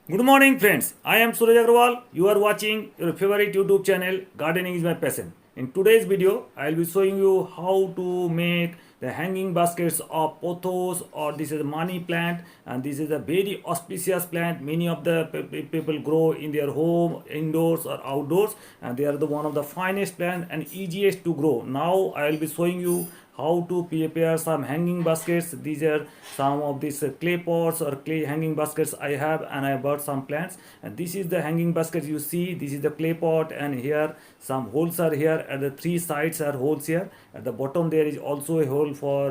Good morning, friends. I am Suraj Agrawal. You are watching your favorite YouTube channel, Gardening is my passion. In today's video, I will be showing you how to make the hanging baskets of pothos, or this is a money plant, and this is a very auspicious plant. Many of the people grow in their home, indoors or outdoors, and they are the one of the finest plant and easiest to grow. Now I will be showing you how to prepare some hanging baskets. These are some of these clay pots or clay hanging baskets I have, and I bought some plants. And this is the hanging basket you see. This is the clay pot, and here some holes are here. At the three sides are holes here. At the bottom there is also a hole for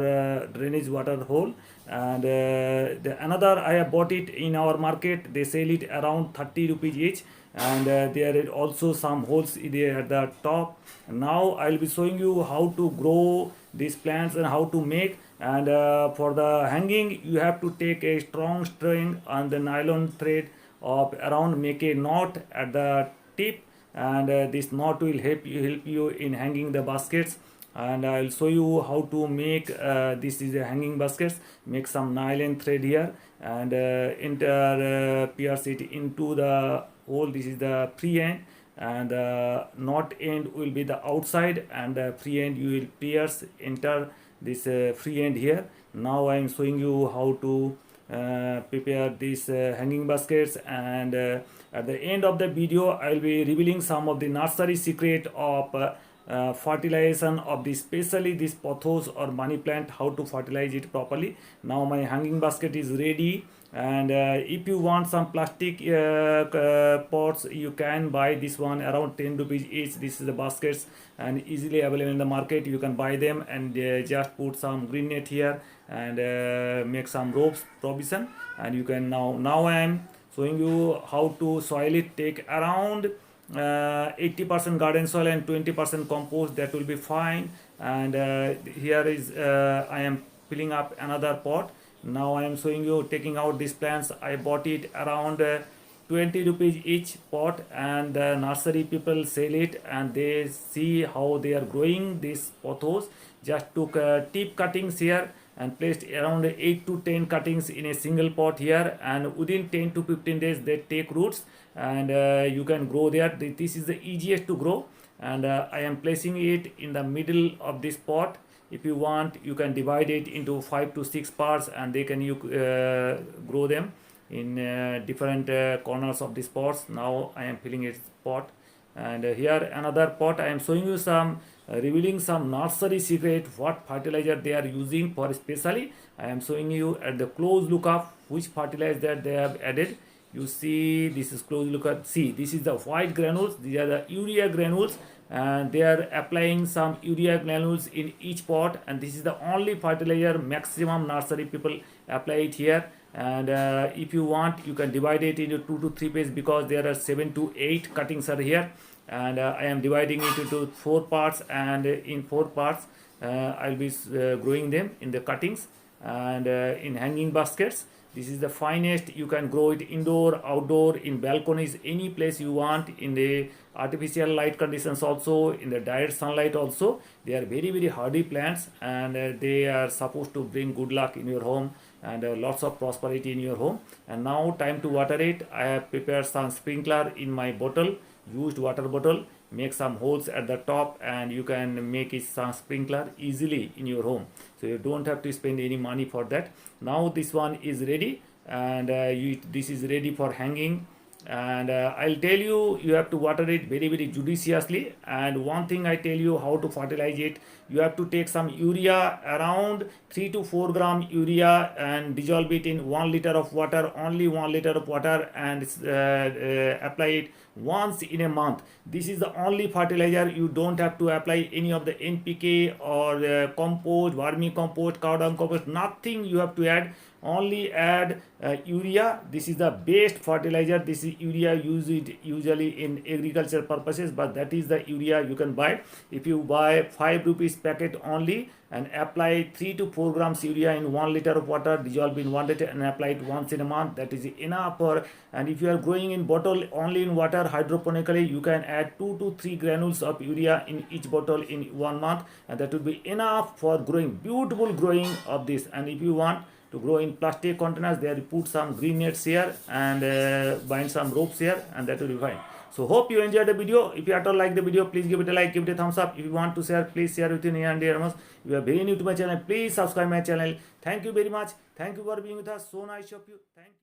drainage water hole. And another I have bought it in our market. They sell it around 30 rupees each, and there is also some holes there at the top. Now I will be showing you how to grow these plants and how to make. And for the hanging, you have to take a strong string and the nylon thread of around, make a knot at the tip, and this knot will help you in hanging the baskets. And I'll show you how to make this is a hanging baskets. Make some nylon thread here, and pierce it into the hole. This is the free end, and the knot end will be the outside, and the free end you will pierce enter this free end here. Now I am showing you how to prepare these hanging baskets, and at the end of the video I will be revealing some of the nursery secret of fertilization of this, especially this pothos or money plant, how to fertilize it properly. Now my hanging basket is ready, and if you want some plastic pots, you can buy this one around 10 rupees each. This is the baskets and easily available in the market. You can buy them, and just put some green net here, and make some ropes provision, and you can now I am showing you how to soil it. Take around 80% garden soil and 20% compost, that will be fine. And here is I am filling up another pot. Now I am showing you taking out these plants. I bought it around 20 rupees each pot, and the nursery people sell it, and they see how they are growing these pothos. Just took tip cuttings here and placed around 8 to 10 cuttings in a single pot here, and within 10 to 15 days they take roots, and you can grow there. This is the easiest to grow, and I am placing it in the middle of this pot. If you want, you can divide it into 5 to 6 parts, and they can you grow them in different corners of this pots. Now I am filling its pot, and here another pot. I am showing you some revealing some nursery secret, what fertilizer they are using for. Especially I am showing you at the close look of which fertilizer they have added. You see, this is close look at. See, this is the white granules. These are the urea granules, and they are applying some urea granules in each pot, and this is the only fertilizer maximum nursery people apply it here. And if you want, you can divide it into 2 to 3 pieces, because there are 7 to 8 cuttings are here, and I am dividing it into 4 parts, and in 4 parts I'll be growing them in the cuttings, and in hanging baskets. This is the finest. You can grow it indoor, outdoor, in balconies, any place you want, in the artificial light conditions also, in the direct sunlight also. They are very hardy plants, and they are supposed to bring good luck in your home, and lots of prosperity in your home. And now time to water it. I have prepared some sprinkler in my bottle, used water bottle. Make some holes at the top, and you can make it some sprinkler easily in your home, so you don't have to spend any money for that. Now this one is ready, and this is ready for hanging. And I'll tell you, you have to water it very judiciously. And one thing I tell you how to fertilize it. You have to take some urea, around 3 to 4 gram urea, and dissolve it in 1 liter of water, only 1 liter of water, and apply it once in a month. This is the only fertilizer. You don't have to apply any of the NPK or compost, vermicompost, cow dung compost, nothing you have to add. Only add urea. This is the best fertilizer. This is urea used it usually in agriculture purposes, but that is the urea you can buy. If you buy 5 rupees packet only, and apply 3 to 4 grams urea in 1 liter of water, dissolve in 1 liter, and apply it once in a month, that is enough for. And if you are growing in bottle only in water hydroponically, you can add 2 to 3 granules of urea in each bottle in 1 month, and that will be enough for growing, beautiful growing of this. And if you want to grow in plastic containers. There you put some green nets here and bind some ropes here, and that will be fine. So hope you enjoyed the video. If you at all like the video, please give it a like, give it a thumbs up. If you want to share, please share with your near and dear ones. If you are very new to my channel, please subscribe my channel. Thank you very much. Thank you for being with us. So nice of you. Thank you.